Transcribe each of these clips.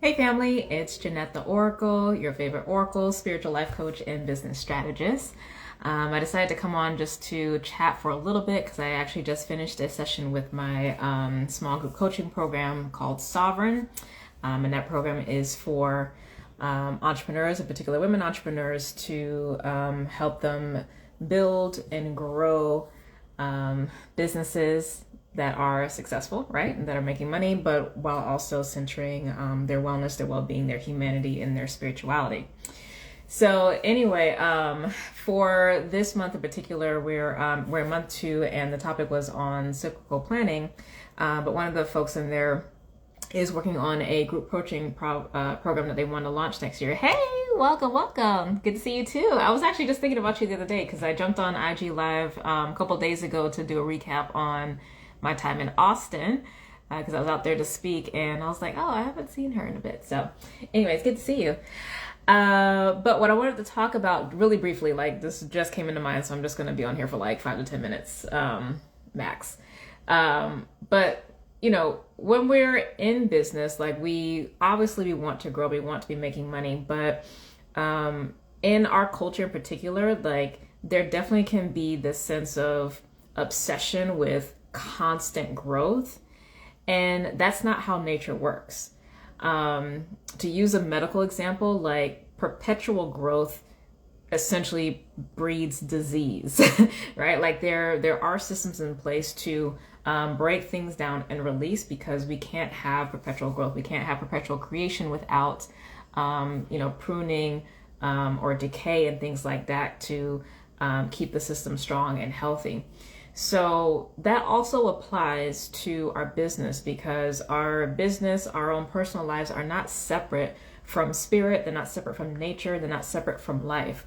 Hey family, it's Jeanette the Oracle, your favorite Oracle, spiritual life coach, and business strategist. I decided to come on just to chat for a little bit because I actually just finished a session with my small group coaching program called Sovereign. And that program is for entrepreneurs, in particular women entrepreneurs, to help them build and grow businesses that are successful, right? And that are making money, but while also centering their wellness, their well-being, their humanity, and their spirituality. So anyway, for this month in particular, we're in month 2, and the topic was on cyclical planning. But one of the folks in there is working on a group coaching program that they want to launch next year. Hey, welcome. Good to see you too. I was actually just thinking about you the other day because I jumped on IG Live a couple days ago to do a recap on my time in Austin because I was out there to speak, and I was like, oh, I haven't seen her in a bit. So anyways, good to see you. But what I wanted to talk about really briefly, like this just came into mind, so I'm just going to be on here for like 5 to 10 minutes max. But you know, when we're in business, like we want to grow, we want to be making money, but in our culture in particular, like there definitely can be this sense of obsession with constant growth, and that's not how nature works. To use a medical example, like perpetual growth essentially breeds disease, right? Like there are systems in place to break things down and release, because we can't have perpetual growth. We can't have perpetual creation without, pruning or decay and things like that to keep the system strong and healthy. So that also applies to our business, because our business, our own personal lives are not separate from spirit. They're not separate from nature. They're not separate from life.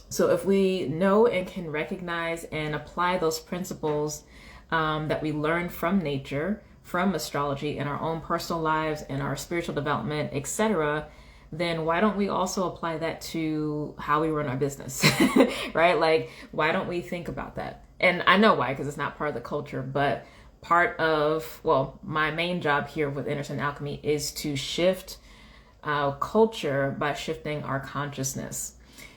So if we know and can recognize and apply those principles that we learn from nature, from astrology, in our own personal lives, in our spiritual development, etc., then why don't we also apply that to how we run our business, right? Like, why don't we think about that? And I know why, because it's not part of the culture, but part of, my main job here with Innocent Alchemy is to shift culture by shifting our consciousness.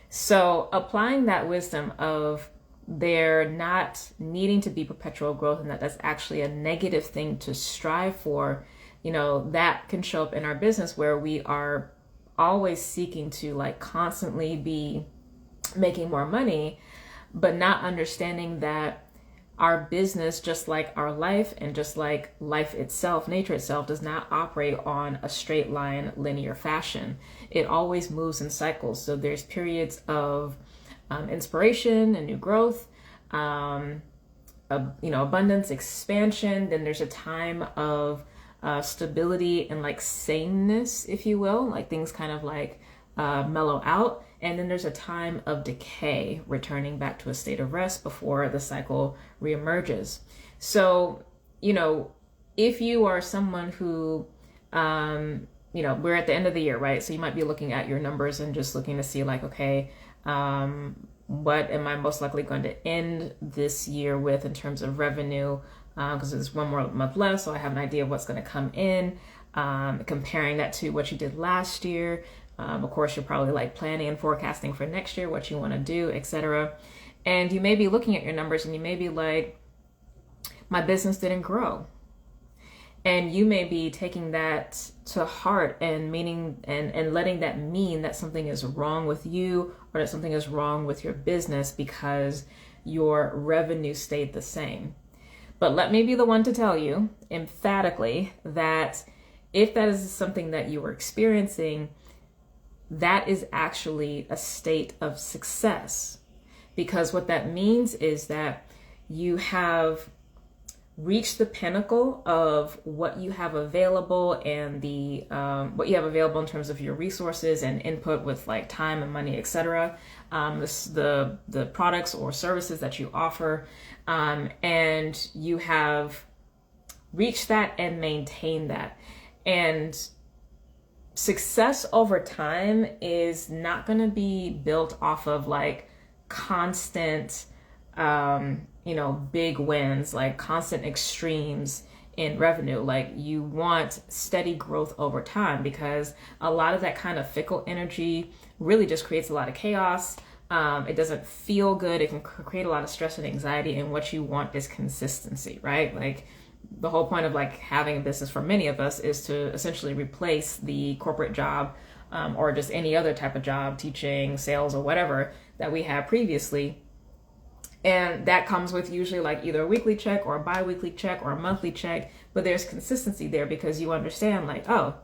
So applying that wisdom of there not needing to be perpetual growth, and that's actually a negative thing to strive for, that can show up in our business where we are always seeking to like constantly be making more money, but not understanding that our business, just like our life and just like life itself, nature itself, does not operate on a straight line, linear fashion. It always moves in cycles. So there's periods of inspiration and new growth, abundance, expansion. Then there's a time of stability and like sameness, if you will, like things kind of like mellow out. And then there's a time of decay, returning back to a state of rest before the cycle reemerges. So, if you are someone who, we're at the end of the year, right? So you might be looking at your numbers and just looking to see like, okay, what am I most likely going to end this year with in terms of revenue? Because there's one more month left, so I have an idea of what's going to come in, comparing that to what you did last year. Of course, you're probably like planning and forecasting for next year, what you want to do, etc. And you may be looking at your numbers and you may be like, my business didn't grow. And you may be taking that to heart and meaning and letting that mean that something is wrong with you, or that something is wrong with your business because your revenue stayed the same. But let me be the one to tell you emphatically that if that is something that you are experiencing, that is actually a state of success. Because what that means is that you have reached the pinnacle of what you have available, and the what you have available in terms of your resources and input with like time and money, etc. The products or services that you offer, and you have reached that and maintained that. And success over time is not going to be built off of like constant, big wins, like constant extremes in revenue. Like you want steady growth over time, because a lot of that kind of fickle energy really just creates a lot of chaos. It doesn't feel good. It can create a lot of stress and anxiety. And what you want is consistency, right? Like the whole point of like having a business for many of us is to essentially replace the corporate job, or just any other type of job, teaching, sales, or whatever that we had previously. And that comes with usually like either a weekly check or a bi-weekly check or a monthly check, but there's consistency there because you understand like, oh,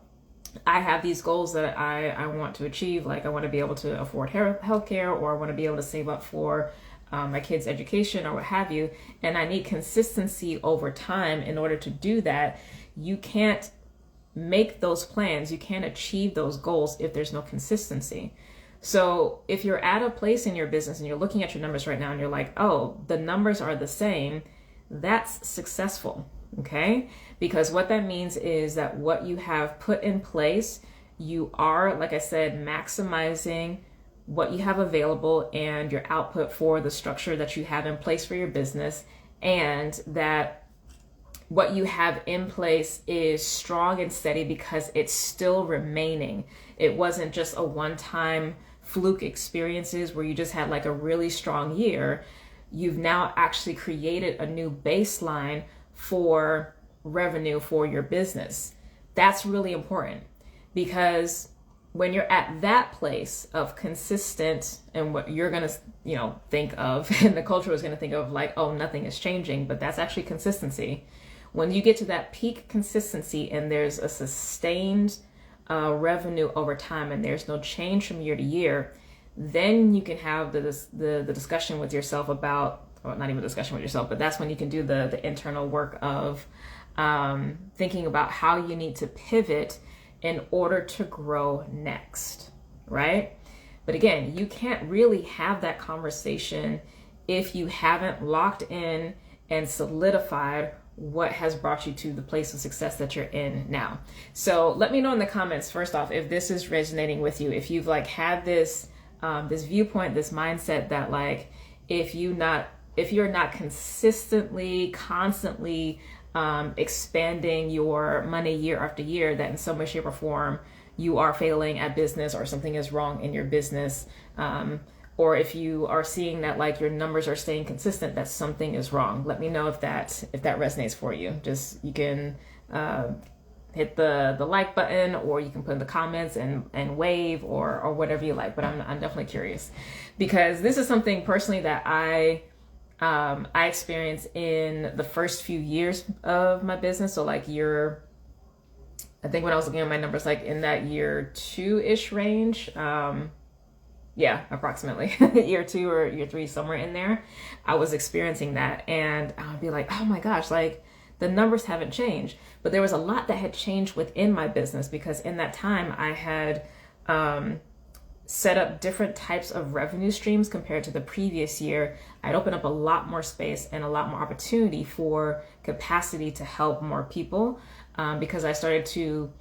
I have these goals that I want to achieve. Like I want to be able to afford healthcare, or I want to be able to save up for my kids' education or what have you. And I need consistency over time in order to do that. You can't make those plans. You can't achieve those goals if there's no consistency. So if you're at a place in your business and you're looking at your numbers right now and you're like, oh, the numbers are the same, that's successful, okay? Because what that means is that what you have put in place, you are, like I said, maximizing what you have available and your output for the structure that you have in place for your business, and that what you have in place is strong and steady because it's still remaining. It wasn't just a one-time fluke experiences where you just had like a really strong year. You've now actually created a new baseline for revenue for your business. That's really important, because when you're at that place of consistent, and what you're going to, think of, and the culture is going to think of like, oh, nothing is changing, but that's actually consistency. When you get to that peak consistency and there's a sustained revenue over time and there's no change from year to year, then you can have the discussion with yourself about, or not even a discussion with yourself, but that's when you can do the internal work of thinking about how you need to pivot in order to grow next, right? But again, you can't really have that conversation if you haven't locked in and solidified what has brought you to the place of success that you're in now. So let me know in the comments, first off, if this is resonating with you, if you've like had this viewpoint, this mindset that like, if you're not consistently, constantly expanding your money year after year, that in some way, shape, or form you are failing at business, or something is wrong in your business, or if you are seeing that like your numbers are staying consistent, that something is wrong. Let me know if that resonates for you. Just, you can hit the like button, or you can put in the comments and wave, or whatever you like. But I'm definitely curious, because this is something personally that I experienced in the first few years of my business. So like I think when I was looking at my numbers, like in that year 2-ish range, approximately year 2 or year 3, somewhere in there, I was experiencing that. And I would be like, oh my gosh, like the numbers haven't changed. But there was a lot that had changed within my business, because in that time I had set up different types of revenue streams compared to the previous year. I'd opened up a lot more space and a lot more opportunity for capacity to help more people, because I started to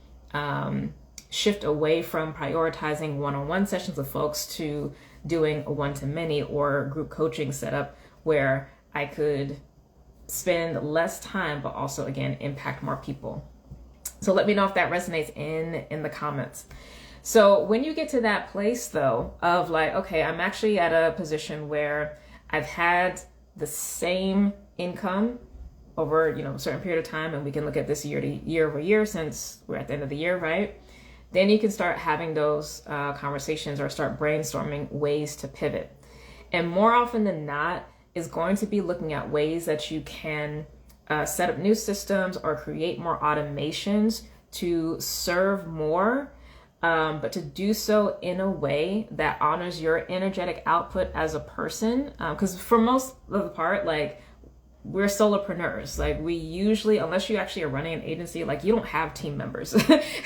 shift away from prioritizing one-on-one sessions with folks to doing a one-to-many or group coaching setup, where I could spend less time, but also again, impact more people. So let me know if that resonates in the comments. So when you get to that place though, of like, okay, I'm actually at a position where I've had the same income over, a certain period of time, and we can look at this year over year, since we're at the end of the year, right? Then you can start having those conversations, or start brainstorming ways to pivot. And more often than not, is going to be looking at ways that you can set up new systems or create more automations to serve more, but to do so in a way that honors your energetic output as a person. Because for most of the part, like, we're solopreneurs. Like, we usually, unless you actually are running an agency, like, you don't have team members.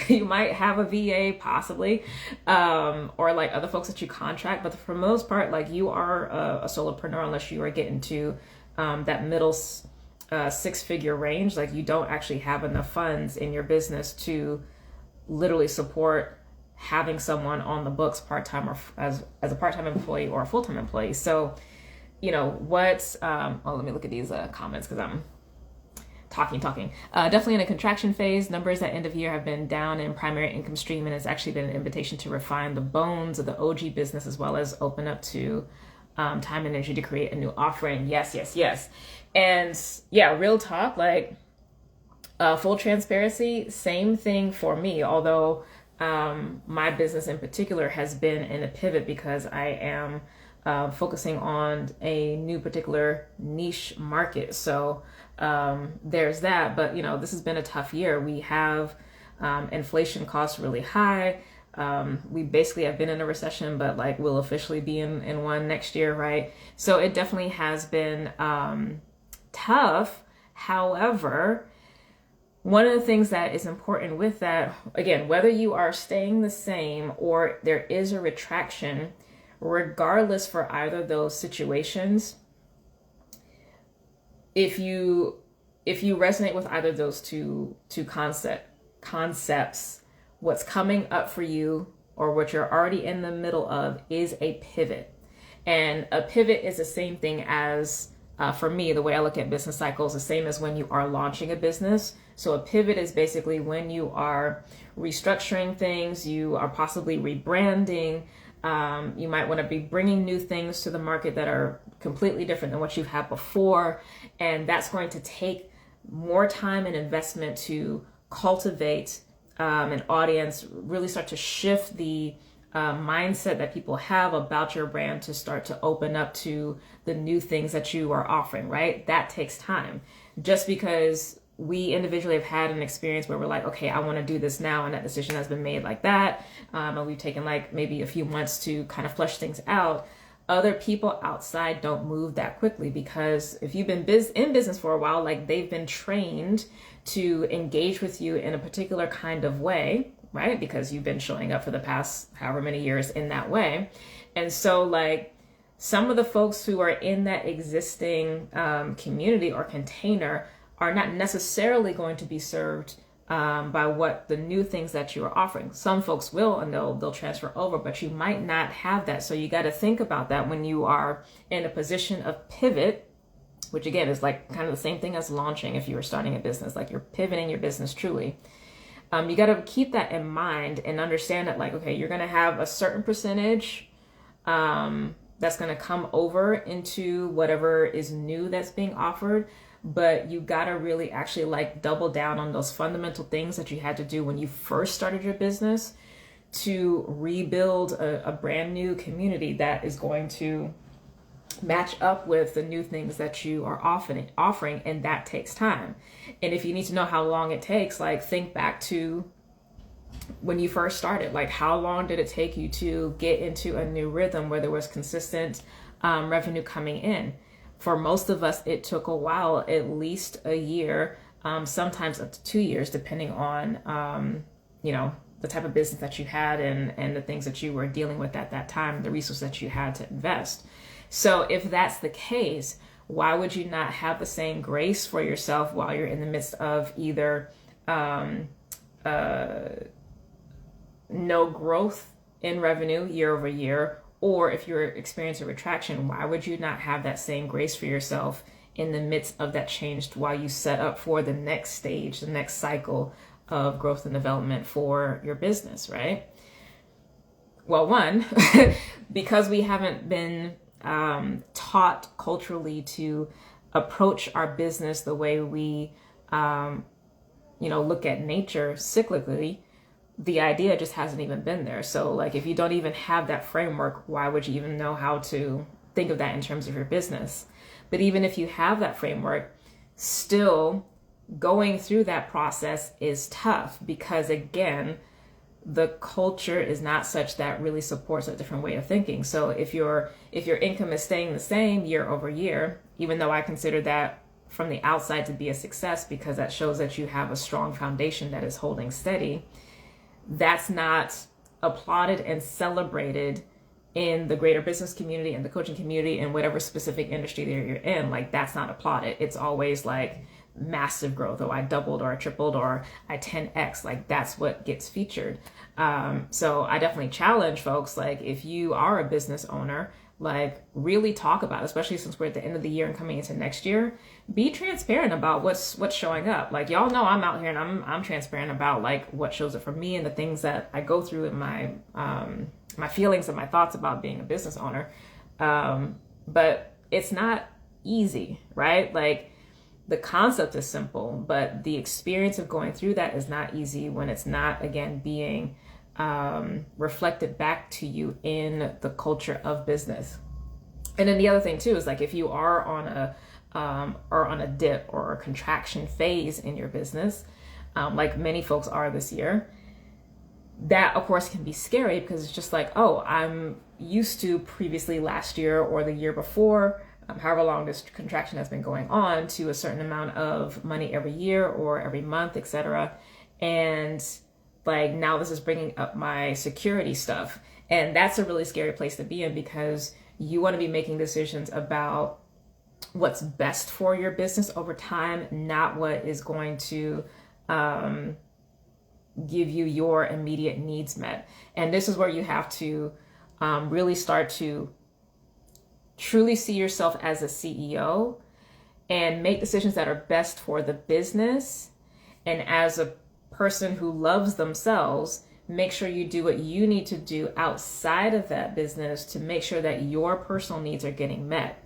You might have a VA possibly, or like other folks that you contract, but for the most part, like, you are a solopreneur unless you are getting to that middle 6-figure range. Like, you don't actually have enough funds in your business to literally support having someone on the books part-time, or as a part-time employee or a full-time employee. So, let me look at these comments, because I'm Definitely in a contraction phase. Numbers at end of year have been down in primary income stream, and it's actually been an invitation to refine the bones of the OG business, as well as open up to time and energy to create a new offering. Yes, yes, yes. And yeah, real talk, like full transparency, same thing for me. Although my business in particular has been in a pivot because I am focusing on a new particular niche market. So there's that. But, you know, this has been a tough year. We have inflation costs really high. We basically have been in a recession, but like we'll officially be in one next year, right? So it definitely has been tough. However, one of the things that is important with that, again, whether you are staying the same or there is a retraction, regardless for either of those situations, if you resonate with either of those two concepts, what's coming up for you or what you're already in the middle of is a pivot. And a pivot is the same thing as, for me, the way I look at business cycles, the same as when you are launching a business. So a pivot is basically when you are restructuring things, you are possibly rebranding, you might want to be bringing new things to the market that are completely different than what you've had before. And that's going to take more time and investment to cultivate an audience, really start to shift the mindset that people have about your brand to start to open up to the new things that you are offering, right? That takes time. Just because we individually have had an experience where we're like, okay, I want to do this now, and that decision has been made like that, and we've taken like maybe a few months to kind of flesh things out. Other people outside don't move that quickly, because if you've been in business for a while, like they've been trained to engage with you in a particular kind of way, right? Because you've been showing up for the past however many years in that way. And so like some of the folks who are in that existing community or container are not necessarily going to be served by what the new things that you are offering. Some folks will, and they'll transfer over, but you might not have that. So you got to think about that when you are in a position of pivot, which again is like kind of the same thing as launching. If you were starting a business, like you're pivoting your business truly. You got to keep that in mind and understand that like, okay, you're going to have a certain percentage that's going to come over into whatever is new that's being offered. But you got to really actually like double down on those fundamental things that you had to do when you first started your business to rebuild a brand new community that is going to match up with the new things that you are offering, and that takes time. And if you need to know how long it takes, like think back to when you first started. Like how long did it take you to get into a new rhythm where there was consistent revenue coming in? For most of us, it took a while, at least a year, sometimes up to 2 years, depending on, the type of business that you had and the things that you were dealing with at that time, the resources that you had to invest. So if that's the case, why would you not have the same grace for yourself while you're in the midst of either no growth in revenue year over year, or if you're experiencing a retraction, why would you not have that same grace for yourself in the midst of that change while you set up for the next stage, the next cycle of growth and development for your business, right? Well, one, because we haven't been taught culturally to approach our business the way we, look at nature cyclically, the idea just hasn't even been there. So like, if you don't even have that framework, why would you even know how to think of that in terms of your business? But even if you have that framework, still going through that process is tough, because again, the culture is not such that really supports a different way of thinking. So if your income is staying the same year over year, even though I consider that from the outside to be a success, because that shows that you have a strong foundation that is holding steady, that's not applauded and celebrated in the greater business community and the coaching community and whatever specific industry that you're in. Like that's not applauded. It's always like massive growth, or I doubled or I tripled or I 10x, like that's what gets featured. So I definitely challenge folks, like if you are a business owner, like really talk about, especially since we're at the end of the year and coming into next year. Be transparent about what's showing up. Like, y'all know I'm out here and I'm transparent about like what shows up for me and the things that I go through in my my feelings and my thoughts about being a business owner. But it's not easy, right? Like, the concept is simple, but the experience of going through that is not easy when it's not, again, being reflected back to you in the culture of business. And then the other thing too is like, if you are on a dip or a contraction phase in your business, like many folks are this year, that of course can be scary, because it's just like, oh, I'm used to previously last year or the year before, however long this contraction has been going on, to a certain amount of money every year or every month, etc. And like, now this is bringing up my security stuff. And that's a really scary place to be in, because you want to be making decisions about what's best for your business over time, not what is going to give you your immediate needs met. And this is where you have to really start to truly see yourself as a CEO and make decisions that are best for the business. And as a person who loves themselves, make sure you do what you need to do outside of that business to make sure that your personal needs are getting met,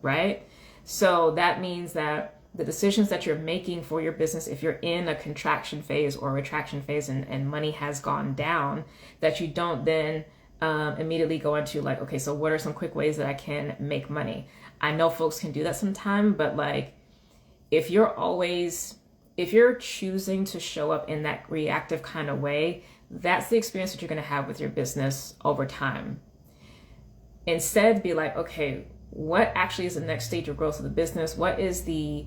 right? So that means that the decisions that you're making for your business, if you're in a contraction phase or retraction phase and money has gone down, that you don't then immediately go into like, okay, so what are some quick ways that I can make money? I know folks can do that sometime, but like, if you're choosing to show up in that reactive kind of way, that's the experience that you're going to have with your business over time. Instead, be like, okay, what actually is the next stage of growth of the business? What is the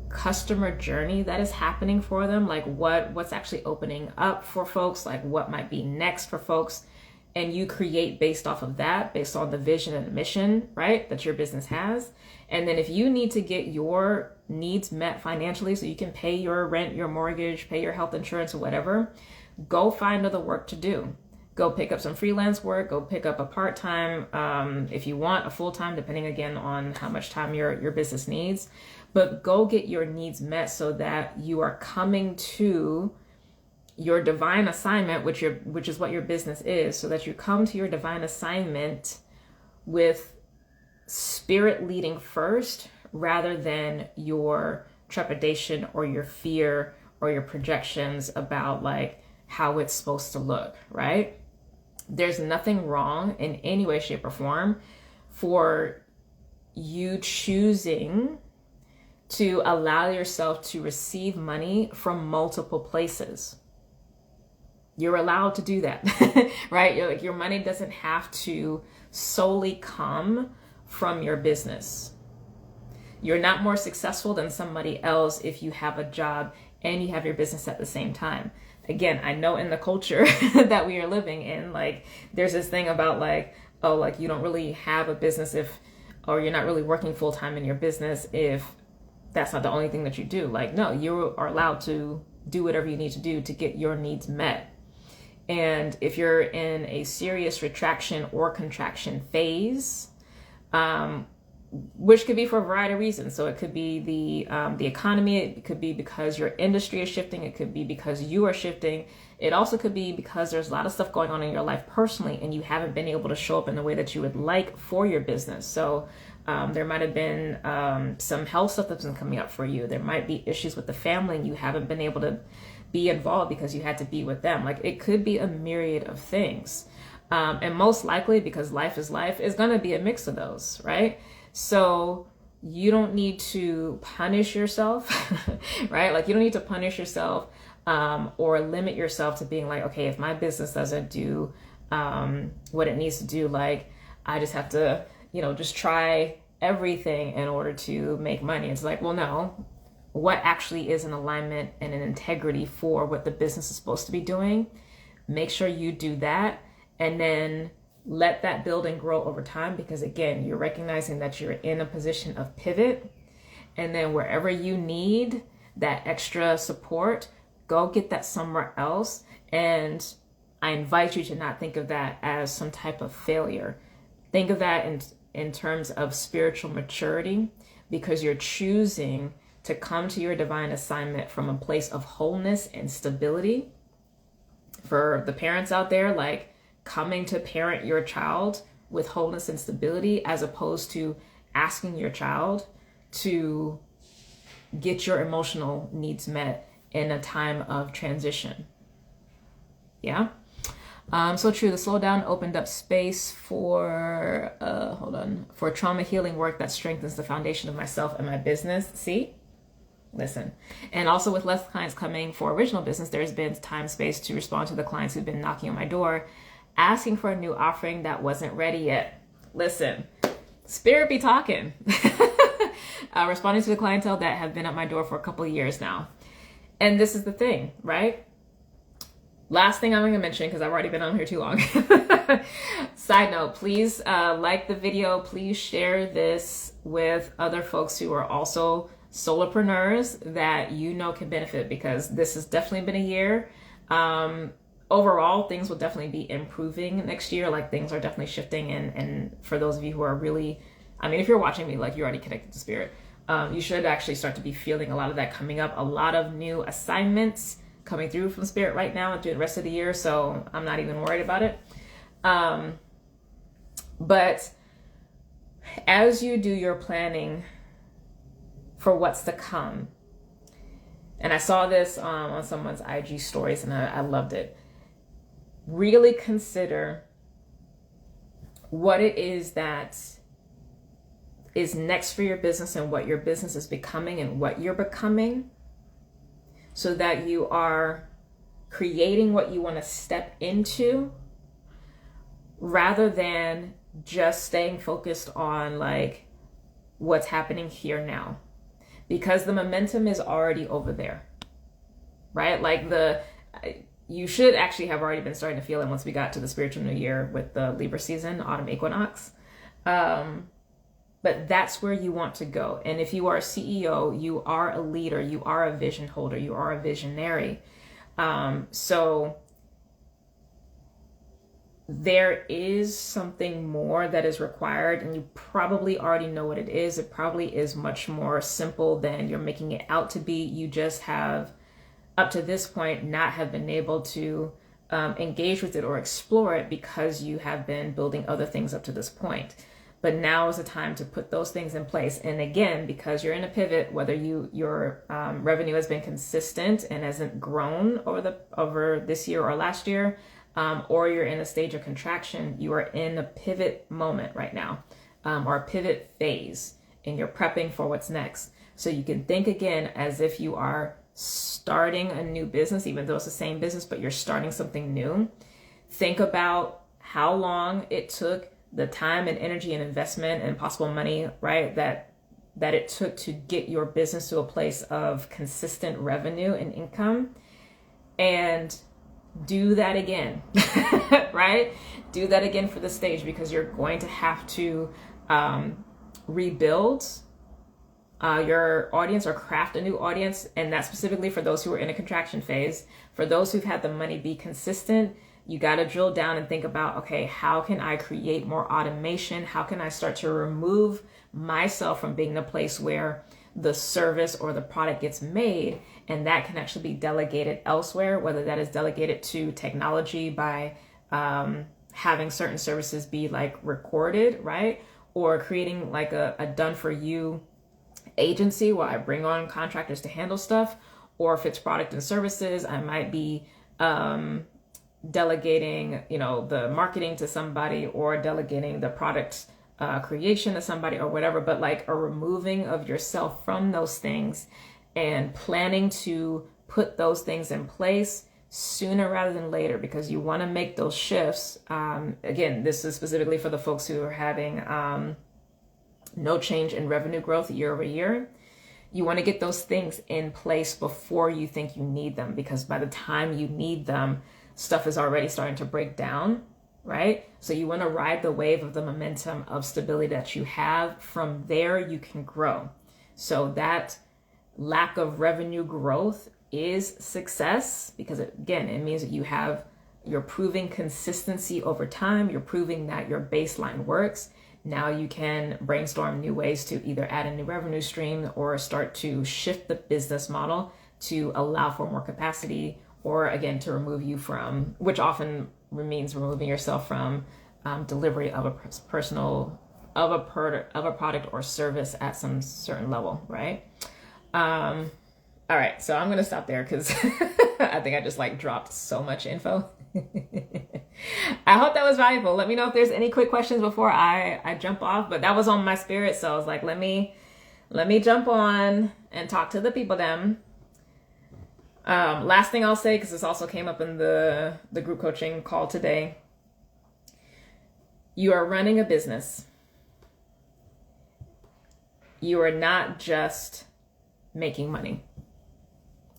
customer journey that is happening for them? Like, what's actually opening up for folks? Like, what might be next for folks? And you create based off of that, based on the vision and the mission, right, that your business has. And then if you need to get your needs met financially so you can pay your rent, your mortgage, pay your health insurance or whatever, go find other work to do. Go pick up some freelance work, go pick up a part-time, if you want a full-time, depending again on how much time your business needs. But go get your needs met so that you are coming to your divine assignment, which is what your business is, so that you come to your divine assignment with spirit leading first, rather than your trepidation or your fear or your projections about like how it's supposed to look, right? There's nothing wrong in any way, shape, or form for you choosing to allow yourself to receive money from multiple places. You're allowed to do that, right? Your money doesn't have to solely come from your business. You're not more successful than somebody else if you have a job and you have your business at the same time. Again, I know in the culture that we are living in, like, there's this thing about like, oh, like you don't really have a business or you're not really working full time in your business if that's not the only thing that you do. Like, no, you are allowed to do whatever you need to do to get your needs met. And if you're in a serious retraction or contraction phase, which could be for a variety of reasons. So it could be the economy. It could be because your industry is shifting. It could be because you are shifting. It also could be because there's a lot of stuff going on in your life personally, and you haven't been able to show up in the way that you would like for your business. So there might have been some health stuff that's been coming up for you. There might be issues with the family, and you haven't been able to be involved because you had to be with them. Like, it could be a myriad of things. And most likely, because life is going to be a mix of those, right? So you don't need to punish yourself, right? Like, you don't need to punish yourself or limit yourself to being like, okay, if my business doesn't do what it needs to do, like, I just have to, just try everything in order to make money. It's like, well, no. What actually is an alignment and an integrity for what the business is supposed to be doing? Make sure you do that, and then let that build and grow over time, because again, you're recognizing that you're in a position of pivot, and then wherever you need that extra support, go get that somewhere else. And I invite you to not think of that as some type of failure. Think of that in terms of spiritual maturity, because you're choosing to come to your divine assignment from a place of wholeness and stability. For the parents out there, like coming to parent your child with wholeness and stability, as opposed to asking your child to get your emotional needs met in a time of transition. Yeah. So true. The slowdown opened up space for, for trauma healing work that strengthens the foundation of myself and my business. See? Listen. And also with less clients coming for original business, there's been time, space to respond to the clients who've been knocking on my door, asking for a new offering that wasn't ready yet. Listen, spirit be talking. Responding to the clientele that have been at my door for a couple of years now. And this is the thing, right? Last thing I'm going to mention, because I've already been on here too long. Side note, please like the video. Please share this with other folks who are also solopreneurs that you know can benefit, because this has definitely been a year. Overall, things will definitely be improving next year. Like, things are definitely shifting. And for those of you who are really, I mean, if you're watching me, like, you're already connected to spirit. You should actually start to be feeling a lot of that coming up. A lot of new assignments coming through from spirit right now and through the rest of the year. So I'm not even worried about it. But as you do your planning for what's to come, and I saw this on someone's IG stories and I loved it. Really consider what it is that is next for your business and what your business is becoming and what you're becoming, so that you are creating what you want to step into, rather than just staying focused on like what's happening here now, because the momentum is already over there, right? Like you should actually have already been starting to feel it once we got to the spiritual new year with the Libra season, autumn equinox. But that's where you want to go. And if you are a CEO, you are a leader, you are a vision holder, you are a visionary. So there is something more that is required, and you probably already know what it is. It probably is much more simple than you're making it out to be. You just have, up to this point, not have been able to engage with it or explore it because you have been building other things up to this point. But now is the time to put those things in place. And again, because you're in a pivot, whether your revenue has been consistent and hasn't grown over this year or last year, or you're in a stage of contraction, you are in a pivot moment right now, or a pivot phase, and you're prepping for what's next. So you can think again as if you are starting a new business, even though it's the same business, but you're starting something new. Think about how long it took, the time and energy and investment and possible money, right, that it took to get your business to a place of consistent revenue and income, and do that again, right? Do that again for the stage, because you're going to have to rebuild your audience or craft a new audience. And that's specifically for those who are in a contraction phase. For those who've had the money be consistent, you got to drill down and think about, okay, how can I create more automation? How can I start to remove myself from being the place where the service or the product gets made, and that can actually be delegated elsewhere, whether that is delegated to technology by having certain services be like recorded, right? Or creating like a done for you agency where I bring on contractors to handle stuff. Or if it's product and services, I might be delegating, the marketing to somebody, or delegating the product creation to somebody, or whatever. But like a removing of yourself from those things and planning to put those things in place sooner rather than later, because you want to make those shifts. Again, this is specifically for the folks who are having no change in revenue growth year over year. You want to get those things in place before you think you need them, because by the time you need them, stuff is already starting to break down, right? So you want to ride the wave of the momentum of stability that you have. From there, you can grow. So that lack of revenue growth is success, because it means that you have you're proving consistency over time. You're proving that your baseline works. Now you can brainstorm new ways to either add a new revenue stream or start to shift the business model to allow for more capacity, or again, to remove you from, which often means removing yourself from delivery of a of a product or service at some certain level, right? All right, so I'm gonna stop there because I think I just like dropped so much info. I hope that was valuable. Let me know if there's any quick questions before I jump off, but that was on my spirit, so I was like, let me jump on and talk to the people then. Last thing I'll say, because this also came up in the group coaching call today. You are running a business. You are not just making money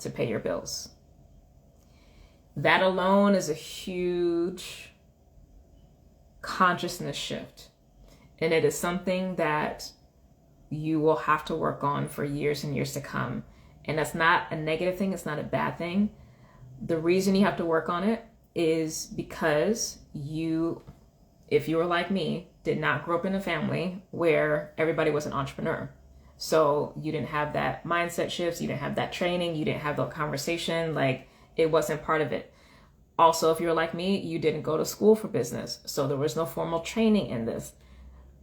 to pay your bills. That alone is a huge consciousness shift. And it is something that you will have to work on for years and years to come. And that's not a negative thing. It's not a bad thing. The reason you have to work on it is because you, if you were like me, did not grow up in a family where everybody was an entrepreneur. So you didn't have that mindset shifts. You didn't have that training. You didn't have the conversation. Like, it wasn't part of it. Also, if you're like me, you didn't go to school for business. So there was no formal training in this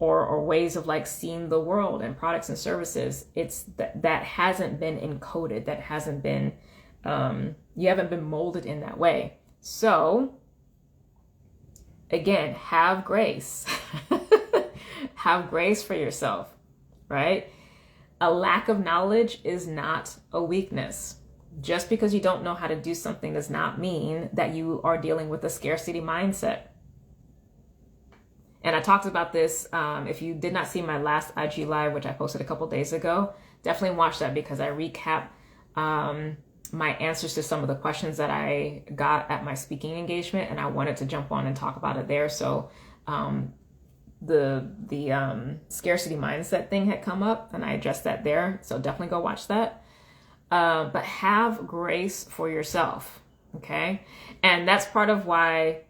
or ways of like seeing the world and products and services. It's that hasn't been encoded. That hasn't been, you haven't been molded in that way. So again, have grace. Have grace for yourself, right? A lack of knowledge is not a weakness. Just because you don't know how to do something does not mean that you are dealing with a scarcity mindset. And I talked about this. If you did not see my last IG Live, which I posted a couple days ago, definitely watch that because I recap my answers to some of the questions that I got at my speaking engagement, and I wanted to jump on and talk about it there. So the scarcity mindset thing had come up, and I addressed that there. So definitely go watch that. But have grace for yourself, okay? And that's part of why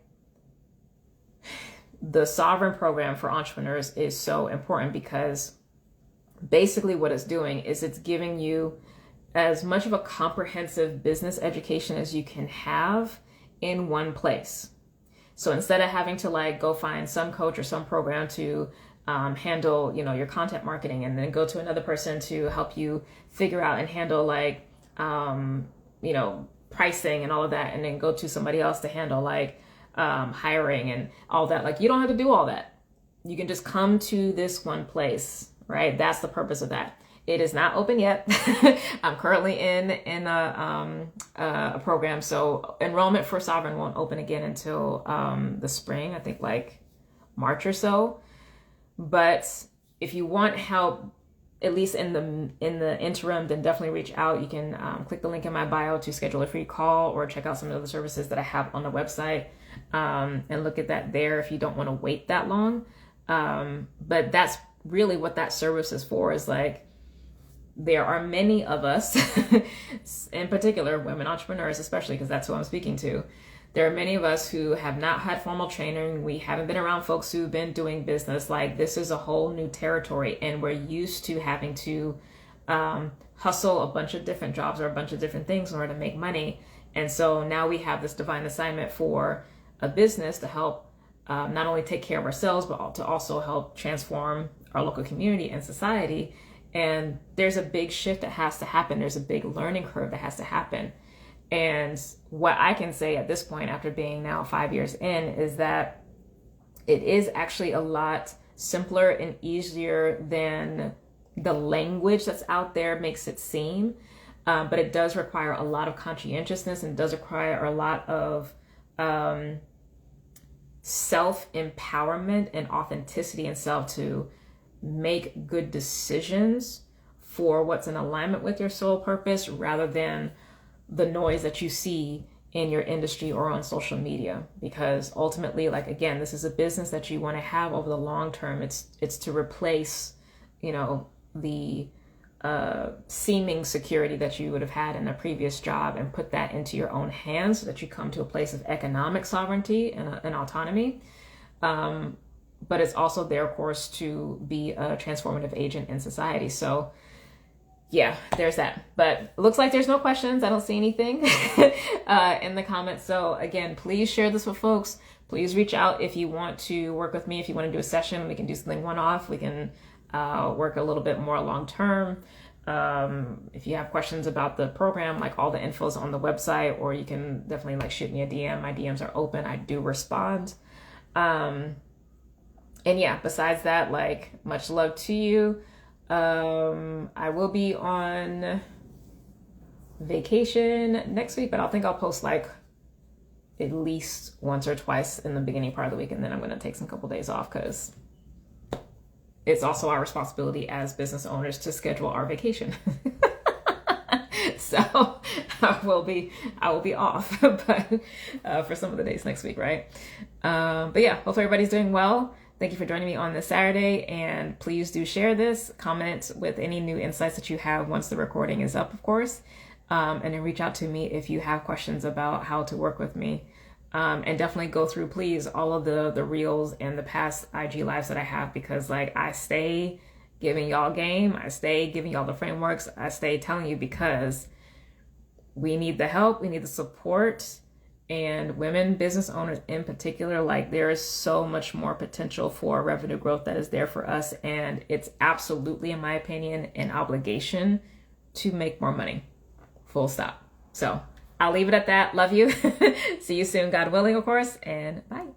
the Sovereign program for entrepreneurs is so important, because basically what it's doing is it's giving you as much of a comprehensive business education as you can have in one place. So instead of having to like go find some coach or some program to handle, you know, your content marketing, and then go to another person to help you figure out and handle like, you know, pricing and all of that, and then go to somebody else to handle like hiring and all that. Like, you don't have to do all that. You can just come to this one place, right? That's the purpose of that. It is not open yet. I'm currently in a program, so enrollment for Sovereign won't open again until the spring, I think like March or so. But if you want help, at least in the interim, then definitely reach out. You can click the link in my bio to schedule a free call, or check out some of the services that I have on the website, and look at that there if you don't want to wait that long. But that's really what that service is for, is like, there are many of us, in particular women entrepreneurs, especially because that's who I'm speaking to. There are many of us who have not had formal training. We haven't been around folks who've been doing business. Like, this is a whole new territory, and we're used to having to hustle a bunch of different jobs or a bunch of different things in order to make money. And so now we have this divine assignment for a business to help not only take care of ourselves, but to also help transform our local community and society. And there's a big shift that has to happen. There's a big learning curve that has to happen. And what I can say at this point, after being now 5 years in, is that it is actually a lot simpler and easier than the language that's out there makes it seem. But it does require a lot of conscientiousness, and does require a lot of self-empowerment and authenticity in self to make good decisions for what's in alignment with your soul purpose, rather than the noise that you see in your industry or on social media. Because ultimately, like, again, this is a business that you want to have over the long term. It's to replace, you know, the seeming security that you would have had in a previous job and put that into your own hands so that you come to a place of economic sovereignty and autonomy. But it's also there, of course, to be a transformative agent in society. So yeah, there's that. But it looks like there's no questions. I don't see anything in the comments. So again, please share this with folks. Please reach out if you want to work with me. If you want to do a session, we can do something one-off. We can work a little bit more long-term. If you have questions about the program, like all the info is on the website, or you can definitely like shoot me a DM. My DMs are open. I do respond. And yeah, besides that, like, much love to you. I will be on vacation next week, but I think I'll post like at least once or twice in the beginning part of the week. And then I'm going to take some couple days off because it's also our responsibility as business owners to schedule our vacation. So I will be off, but for some of the days next week, right? But yeah, hopefully everybody's doing well. Thank you for joining me on this Saturday, and please do share this, comment with any new insights that you have once the recording is up, of course, and then reach out to me if you have questions about how to work with me. And definitely go through, please, all of the reels and the past IG lives that I have, because like I stay giving y'all game, I stay giving y'all the frameworks, I stay telling you because we need the help, we need the support. And women business owners in particular, like there is so much more potential for revenue growth that is there for us. And it's absolutely, in my opinion, an obligation to make more money. Full stop. So I'll leave it at that. Love you. See you soon, God willing, of course. And bye.